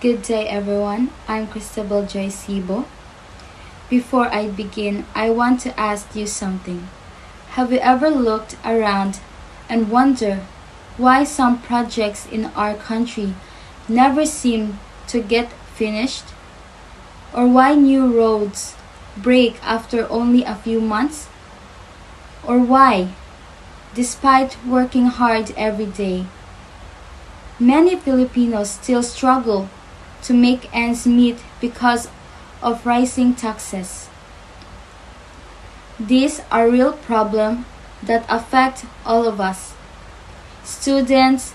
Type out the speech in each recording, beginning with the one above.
Good day, everyone. I'm Cristobal Joy Sibo. Before I begin, I want to ask you something. Have you ever looked around and wondered why some projects in our country never seem to get finished? Or why new roads break after only a few months? Or why, despite working hard every day, many Filipinos still struggle to make ends meet because of rising taxes? These are real problems that affect all of us: students,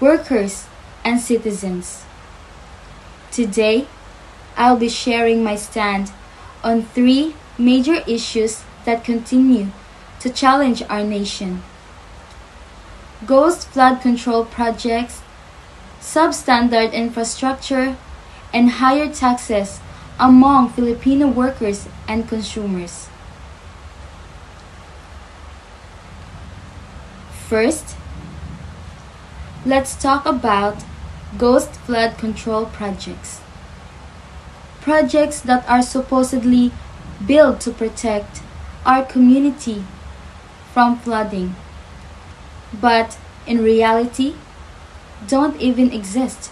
workers, and citizens. Today, I'll be sharing my stand on three major issues that continue to challenge our nation: ghost flood control projects, substandard infrastructure, and higher taxes among Filipino workers and consumers. First, let's talk about ghost flood control projects. Projects that are supposedly built to protect our community from flooding, but in reality, don't even exist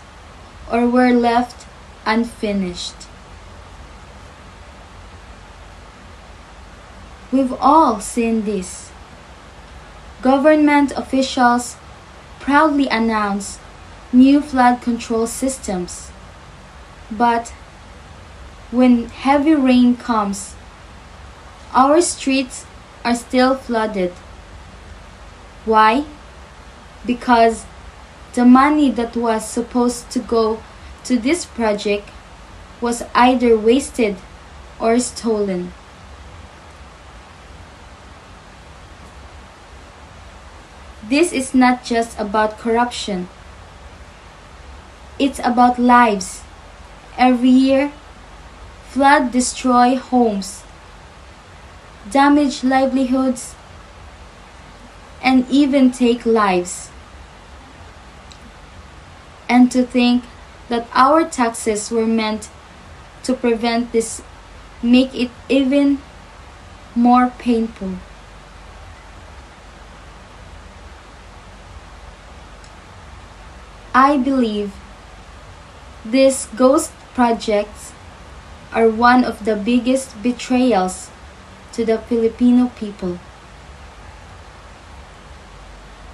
or were left unfinished. We've all seen this. Government officials proudly announce new flood control systems, but when heavy rain comes, our streets are still flooded. Why? Because the money that was supposed to go to this project was either wasted or stolen. This is not just about corruption. It's about lives. Every year, flood destroy homes, damage livelihoods, and even take lives. And to think that our taxes were meant to prevent this make it even more painful. I believe these ghost projects are one of the biggest betrayals to the Filipino people.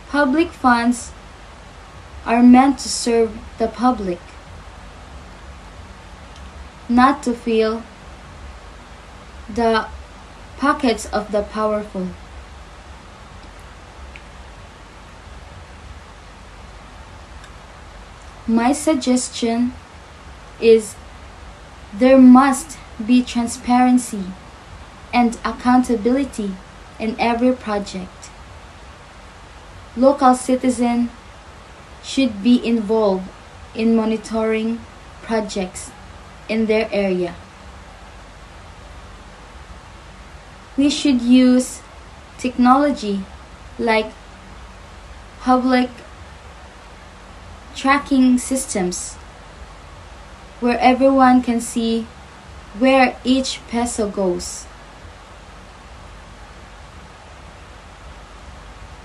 Public funds are meant to serve the public, not to fill the pockets of the powerful. My suggestion is there must be transparency and accountability in every project. Local citizens should be involved in monitoring projects in their area. We should use technology like public tracking systems where everyone can see where each peso goes.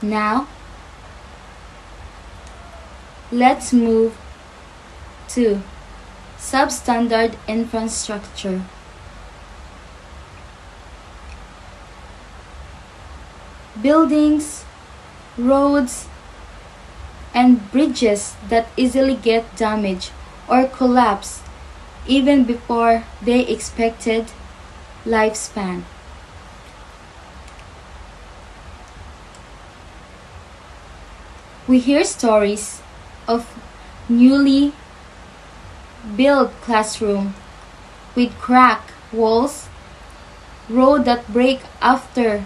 Now, let's move to substandard infrastructure. Buildings, roads, and bridges that easily get damaged or collapse even before their expected lifespan. We hear stories of newly built classrooms with cracked walls, roads that break after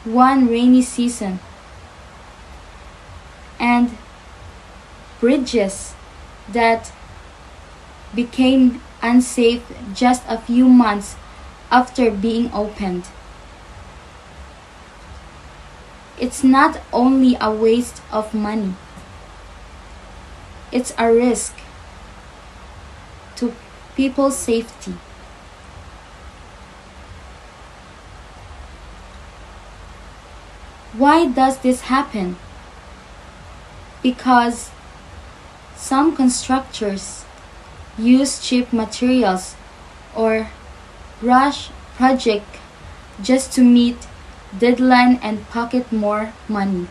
one rainy season, and bridges that became unsafe just a few months after being opened. It's not only a waste of money, it's a risk. to people's safety. Why does this happen? Because some constructors use cheap materials or rush project just to meet deadline and pocket more money.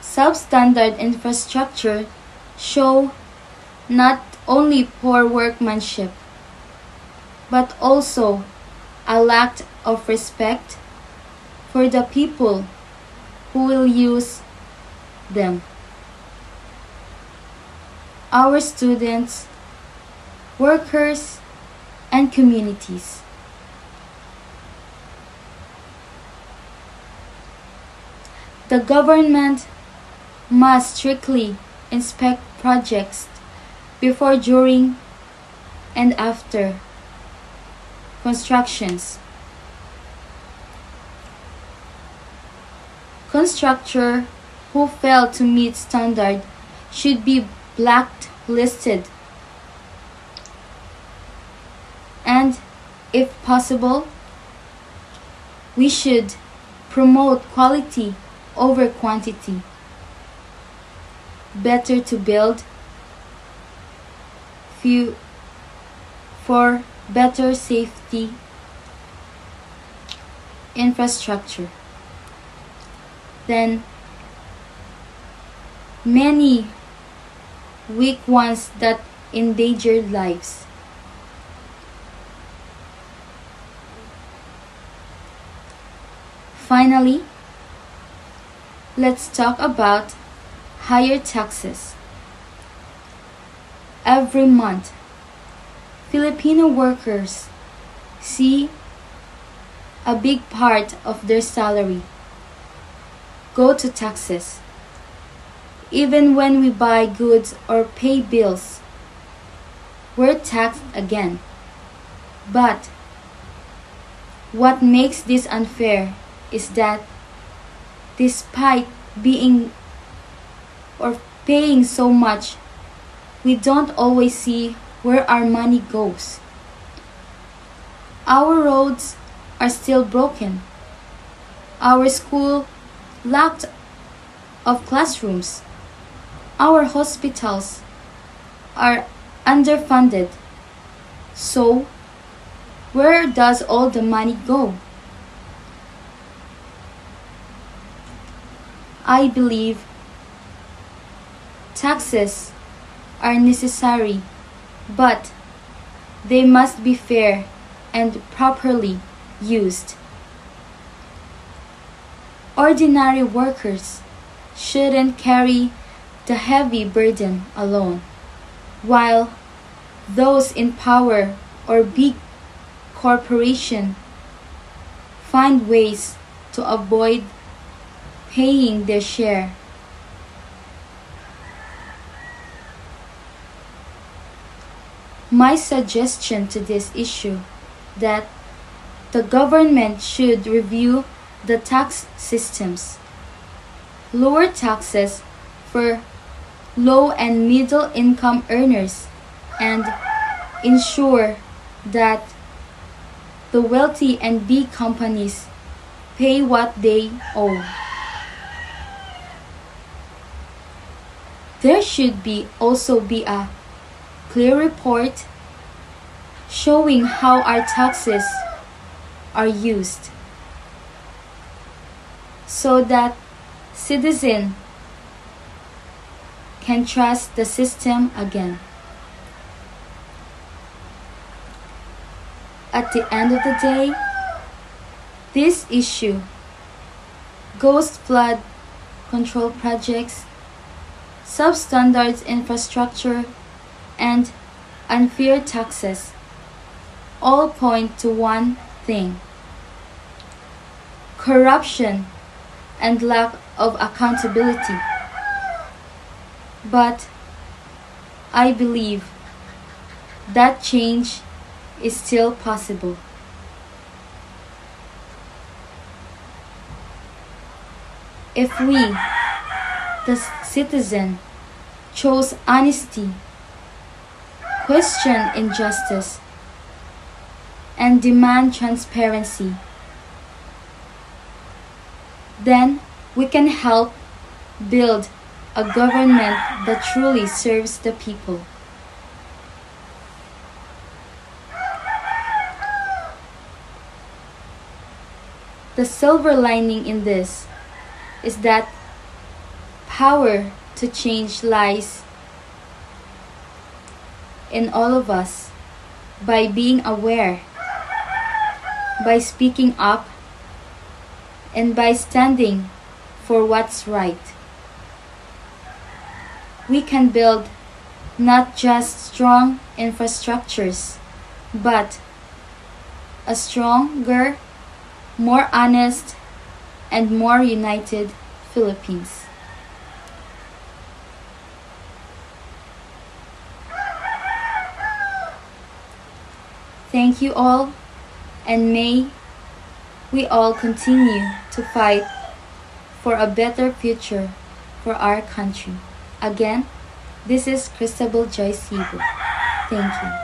Substandard infrastructure show not only poor workmanship, but also a lack of respect for the people who will use them. Our students, workers, and communities. The government must strictly inspect projects before, during, and after constructions. Constructor who fail to meet standard should be blacklisted, and if possible, we should promote quality over quantity. Better to build few for better safety infrastructure than many weak ones that endangered lives. Finally, let's talk about higher taxes. Every month, Filipino workers see a big part of their salary go to taxes. Even when we buy goods or pay bills, we're taxed again. But what makes this unfair is that despite being or paying so much, we don't always see where our money goes. Our roads are still broken. Our school lacked of classrooms. Our hospitals are underfunded. So, where does all the money go? I believe taxes are necessary, but they must be fair and properly used. Ordinary workers shouldn't carry the heavy burden alone, while those in power or big corporation find ways to avoid paying their share. My suggestion to this issue that the government should review the tax systems, lower taxes for low and middle income earners, and ensure that the wealthy and big companies pay what they owe. There should also be a clear report showing how our taxes are used, so that citizens can trust the system again. At the end of the day, this issue, ghost flood control projects, substandard infrastructure, and unfair taxes all point to one thing: corruption and lack of accountability. But I believe that change is still possible. If we, the citizen, chose honesty, question injustice, and demand transparency, then we can help build a government that truly serves the people. The silver lining in this is that power to change lies in all of us by being aware, by speaking up, and by standing for what's right. We can build not just strong infrastructures, but a stronger, more honest, and more united Philippines. Thank you all, and may we all continue to fight for a better future for our country. Again, this is Christabel Joy Sibo. Thank you.